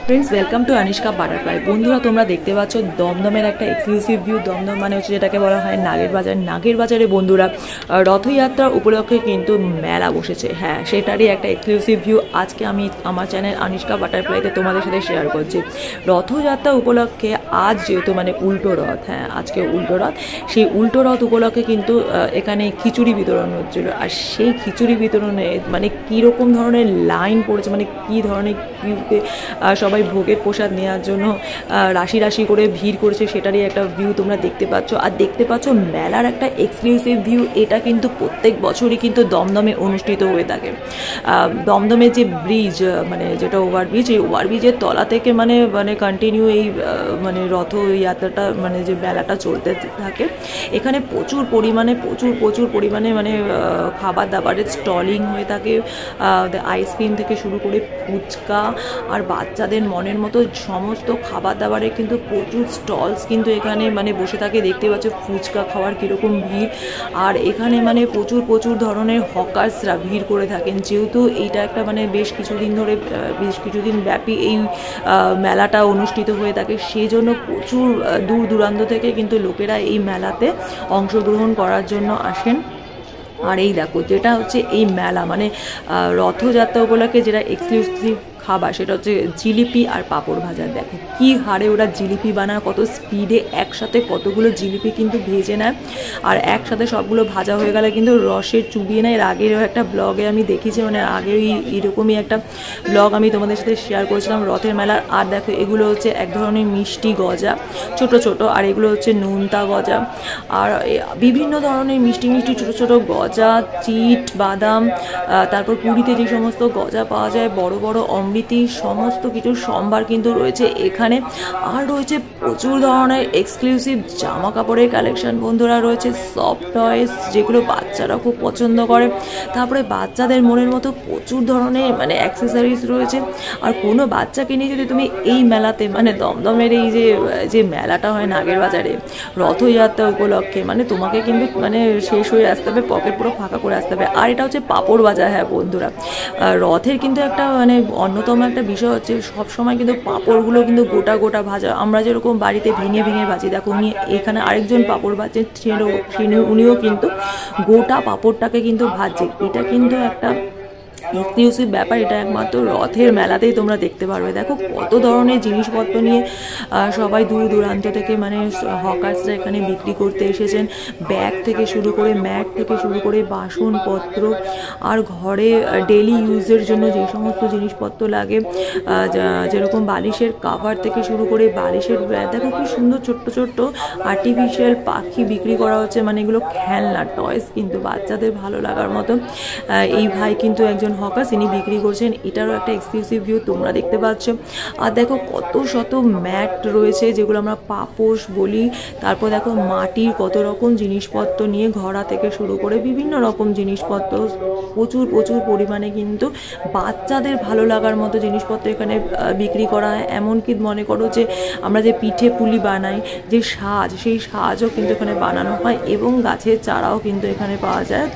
Friends welcome to Anishka Butterfly. बंधुरा तुम्हारा देखते पाচ্ছ दमदमेर एक एक्सक्लूसिव ভিউ। दमदम माने হচ্ছে যেটাকে বলা হয় নাগের বাজার। নাগের বাজারে বন্ধুরা রথযাত্রা উপলক্ষে কিন্তু মেলা বসেছে। হ্যাঁ, সেটারই একটা এক্সক্লুসিভ ভিউ আজকে আমি আমার চ্যানেল আনিষ্কা বাটারফ্লাইতে তোমাদের সাথে শেয়ার করছি। রথযাত্রা উপলক্ষে আজ যেহেতু মানে উল্টো রথ, হ্যাঁ আজকে উল্টো রথ, সেই উল্টো রথ উপলক্ষে কিন্তু এখানে খিচুড়ি বিতরণ হচ্ছিল। আর সেই খিচুড়ি বিতরণে মানে কীরকম ধরনের লাইন পড়েছে, মানে কী ধরনের কিউতে সবাই ভোগের প্রসাদ নেওয়ার জন্য রাশি রাশি করে ভিড় করেছে, সেটারই একটা ভিউ তোমরা দেখতে পাচ্ছ। আর দেখতে পাচ্ছ মেলার একটা এক্সক্লুসিভ ভিউ। এটা কিন্তু প্রত্যেক বছরই কিন্তু দমদমে অনুষ্ঠিত হয়ে থাকে। দমদমে যে ব্রিজ, মানে যেটা ওভারব্রিজ, এই ওভারব্রিজের তলা থেকে মানে মানে কন্টিনিউ এই মানে রথযাত্রাটা মানে যে মেলাটা চলতে থাকে। এখানে প্রচুর পরিমাণে মানে খাবার দাবারের স্টলিং হয়ে থাকে। আইসক্রিম থেকে শুরু করে ফুচকা আর বাচ্চাদের মনের মতো সমস্ত খাবার দাবারের কিন্তু প্রচুর স্টলস কিন্তু এখানে মানে বসে থাকে। দেখতে পাচ্ছ ফুচকা খাওয়ার কীরকম ভিড়। আর এখানে মানে প্রচুর ধরনের হকার্সরা ভিড় করে থাকেন। যেহেতু এইটা একটা মানে বেশ কিছুদিন ব্যাপী এই মেলাটা অনুষ্ঠিত হয়ে থাকে, সেই জন্য প্রচুর দূর দূরান্ত থেকে কিন্তু লোকেরা এই মেলাতে অংশগ্রহণ করার জন্য আসেন। আর এই দেখো যেটা হচ্ছে এই মেলা মানে রথযাত্রা উপলক্ষে যেটা এক্সক্লুসিভ খাবার, সেটা হচ্ছে জিলিপি আর পাঁপড় ভাজা। দেখো কী হারে ওরা জিলিপি বানায়, কত স্পিডে একসাথে কতগুলো জিলিপি কিন্তু ভেজে নেয়। আর একসাথে সবগুলো ভাজা হয়ে গেলে কিন্তু রসে চুবিয়ে নেয়। এর আগেরও একটা ব্লগে আমি দেখেছি, মানে আগের এরকমই একটা ব্লগ আমি তোমাদের সাথে শেয়ার করেছিলাম রথের মেলার। আর দেখো এগুলো হচ্ছে এক ধরনের মিষ্টি গজা, ছোট, আর এগুলো হচ্ছে নোনতা গজা। আর বিভিন্ন ধরনের মিষ্টি ছোট গজা, চিট, বাদাম, তারপর পুরীতে যে সমস্ত গজা পাওয়া যায়, বড় অমৃতি, সমস্ত কিছু সম্ভার কিন্তু রয়েছে এখানে। আর রয়েছে প্রচুর ধরনের এক্সক্লুসিভ জামা কাপড়ের কালেকশন বন্ধুরা, রয়েছে সফট টয়েস যেগুলো বাচ্চারা খুব পছন্দ করে। তারপরে বাচ্চাদের মনের মতো প্রচুর ধরনের মানে অ্যাক্সেসরিজ রয়েছে। আর কোনো বাচ্চাকে নিয়ে যদি তুমি এই মেলাতে মানে দমদমের এই যে মেলাটা হয় নাগের বাজারে রথযাত্রা উপলক্ষে, মানে তোমাকে কিন্তু মানে শেষ হয়ে আসতে হবে, পকেট পুরো ফাঁকা করে আসতে হবে। আর এটা হচ্ছে পাঁপড় ভাজা। হ্যাঁ বন্ধুরা, রথের কিন্তু একটা মানে অন্যতম একটা বিষয় হচ্ছে সবসময় কিন্তু পাঁপড়গুলো কিন্তু গোটা ভাজা। আমরা যেরকম বাড়িতে ভেঙে ভাজি, দেখো উনি এখানে আরেকজন পাঁপড় ভাজছেন, উনিও কিন্তু গোটা পাঁপড়টাকে কিন্তু ভাজছে। এটা কিন্তু একটা এক্সক্লুসিভ ব্যাপার, এটা একমাত্র রথের মেলাতেই তোমরা দেখতে পারবে। দেখো কত ধরনের জিনিসপত্র নিয়ে সবাই দূর দূরান্ত থেকে মানে হকার্সরা এখানে বিক্রি করতে এসেছেন। ব্যাগ থেকে শুরু করে ম্যাট থেকে শুরু করে বাসনপত্র, আর ঘরে ডেলি ইউজের জন্য যে সমস্ত জিনিসপত্র লাগে, যেরকম বালিশের কাভার থেকে শুরু করে বালিশের, দেখো কি সুন্দর ছোট্ট আর্টিফিশিয়াল পাখি বিক্রি করা হচ্ছে। মানে এগুলো খেলনা টয়েস, কিন্তু বাচ্চাদের ভালো লাগার মতো। এই ভাই কিন্তু একজন হকার, তিনি বিক্রি করছেন। এটারও একটা এক্সক্লুসিভ ভিউ তোমরা দেখতে পাচ্ছ। আর দেখো কত শত ম্যাট রয়েছে যেগুলো আমরা পাপোশ বলি। তারপর দেখো মাটির কত রকম জিনিসপত্র নিয়ে, ঘোড়া থেকে শুরু করে বিভিন্ন রকম জিনিসপত্র প্রচুর পরিমাণে কিন্তু বাচ্চাদের ভালো লাগার মতো জিনিসপত্র এখানে বিক্রি করা হয়। এমনকি মনে করো যে আমরা যে পিঠে পুলি বানাই, যে সাজ, সেই সাজও কিন্তু এখানে বানানো হয়, এবং গাছের চারাও কিন্তু এখানে পাওয়া যায়।